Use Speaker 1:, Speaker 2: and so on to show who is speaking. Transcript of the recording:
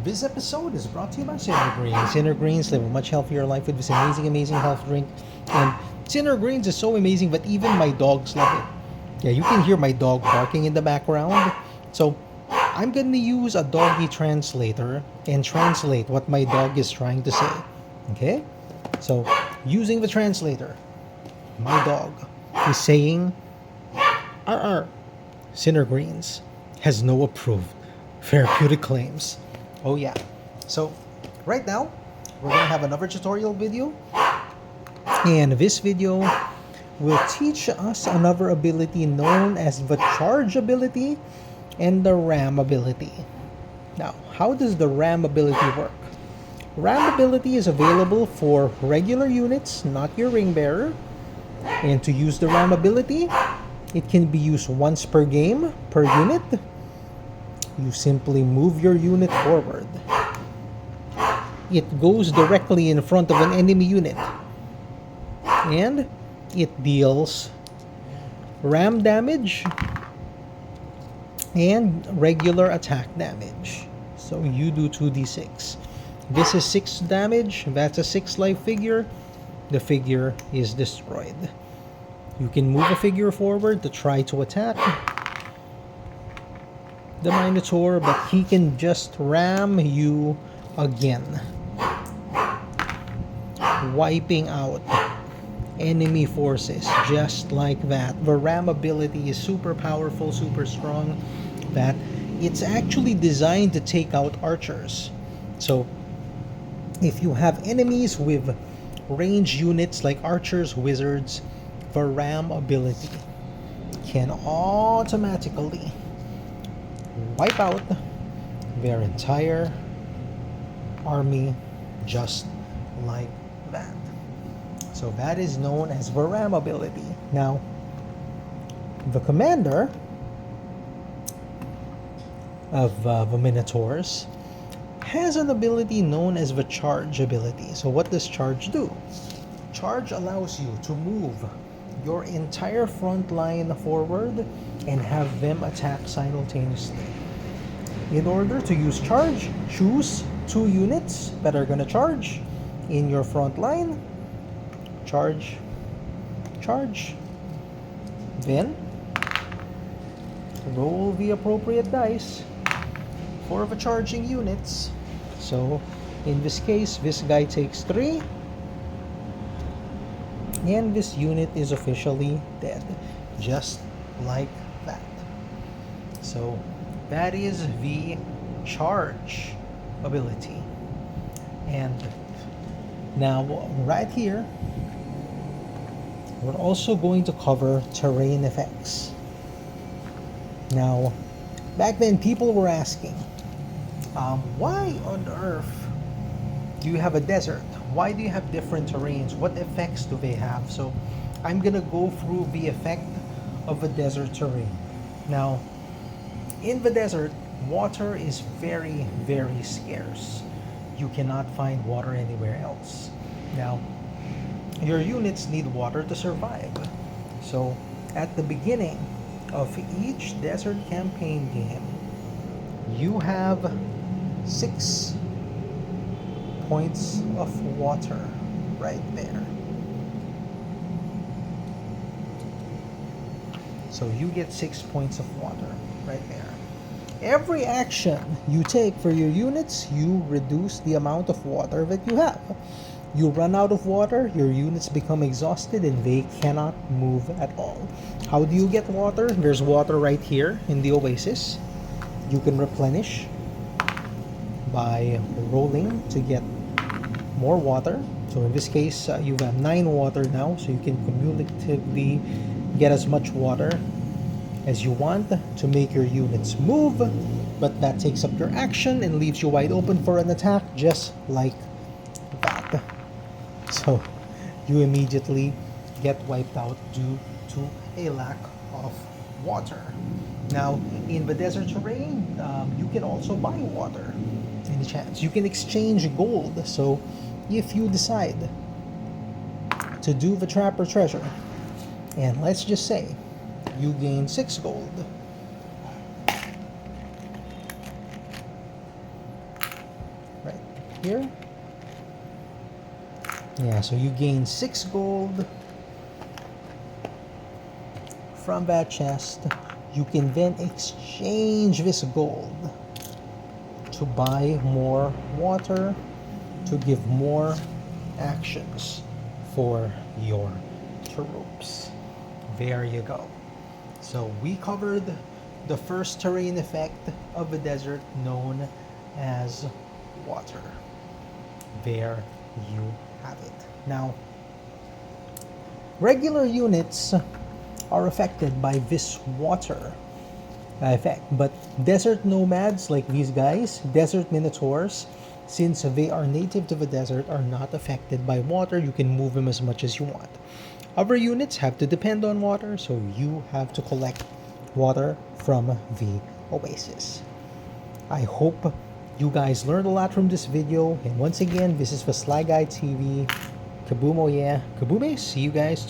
Speaker 1: This episode is brought to you by Sinner Greens. Sinner Greens live a much healthier life with this amazing health drink. And Sinner Greens is so amazing that even my dogs love it. Yeah, you can hear my dog barking in the background. So I'm going to use a doggy translator and translate what my dog is trying to say. Okay? So using the translator, my dog is saying, RR, Sinner Greens has no approved therapeutic claims. Oh yeah. So right now, we're going to have another tutorial video. And this video will teach us another ability known as the charge ability and the ram ability. Now, how does the ram ability work? Ram ability is available for regular units, not your ring bearer. And to use the ram ability, it can be used once per game, per unit. You simply move your unit forward. It goes directly in front of an enemy unit. And it deals ram damage and regular attack damage. So you do 2d6. This is 6 damage. That's a 6 life figure. The figure is destroyed. You can move a figure forward to try to attack the Minotaur, but he can just ram you again, wiping out enemy forces just like that. The ram ability is super powerful, super strong, that it's actually designed to take out archers. So if you have enemies with range units like archers, wizards, the ram ability can automatically wipe out their entire army just like that. So that is known as the ram ability. Now, the commander of the Minotaurs has an ability known as the charge ability. So what does charge do? Charge allows you to move your entire front line forward and have them attack simultaneously. In order to use charge, choose 2 units that are going to charge in your front line. Charge, charge. Then roll the appropriate dice for the charging units. So in this case, this guy takes 3. And this unit is officially dead. Just like that. So that is the charge ability. And now right here, we're also going to cover terrain effects. Now, back then people were asking, why on earth do you have a desert? Why do you have different terrains? What effects do they have? So I'm gonna go through the effect of a desert terrain. Now, in the desert, water is very, very scarce. You cannot find water anywhere else. Now, your units need water to survive. So at the beginning of each desert campaign game, you have 6 points of water right there. So you get 6 points of water right there. Every action you take for your units, you reduce the amount of water that you have. You run out of water, your units become exhausted, and they cannot move at all. How do you get water? There's water right here in the oasis. You can replenish by rolling to get more water. So in this case, you have 9 water now, so you can cumulatively get as much water as you want to make your units move, but that takes up your action and leaves you wide open for an attack just like that. So you immediately get wiped out due to a lack of water. Now, in the desert terrain, you can also buy water any chance. You can exchange gold. So if you decide to do the trapper treasure, and let's just say you gain 6 gold, here. Yeah, so you gain 6 gold from that chest. You can then exchange this gold to buy more water, to give more actions for your troops. There you go. So we covered the first terrain effect of the desert, known as water. There you have it. Now, regular units are affected by this water effect, but desert nomads like these guys, desert minotaurs, since they are native to the desert, are not affected by water. You can move them as much as you want. Other units have to depend on water, so you have to collect water from the oasis. I hope you guys learned a lot from this video, and once again, this is the Sly Guy TV. Kaboom, oh yeah. Kaboom, see you guys tomorrow.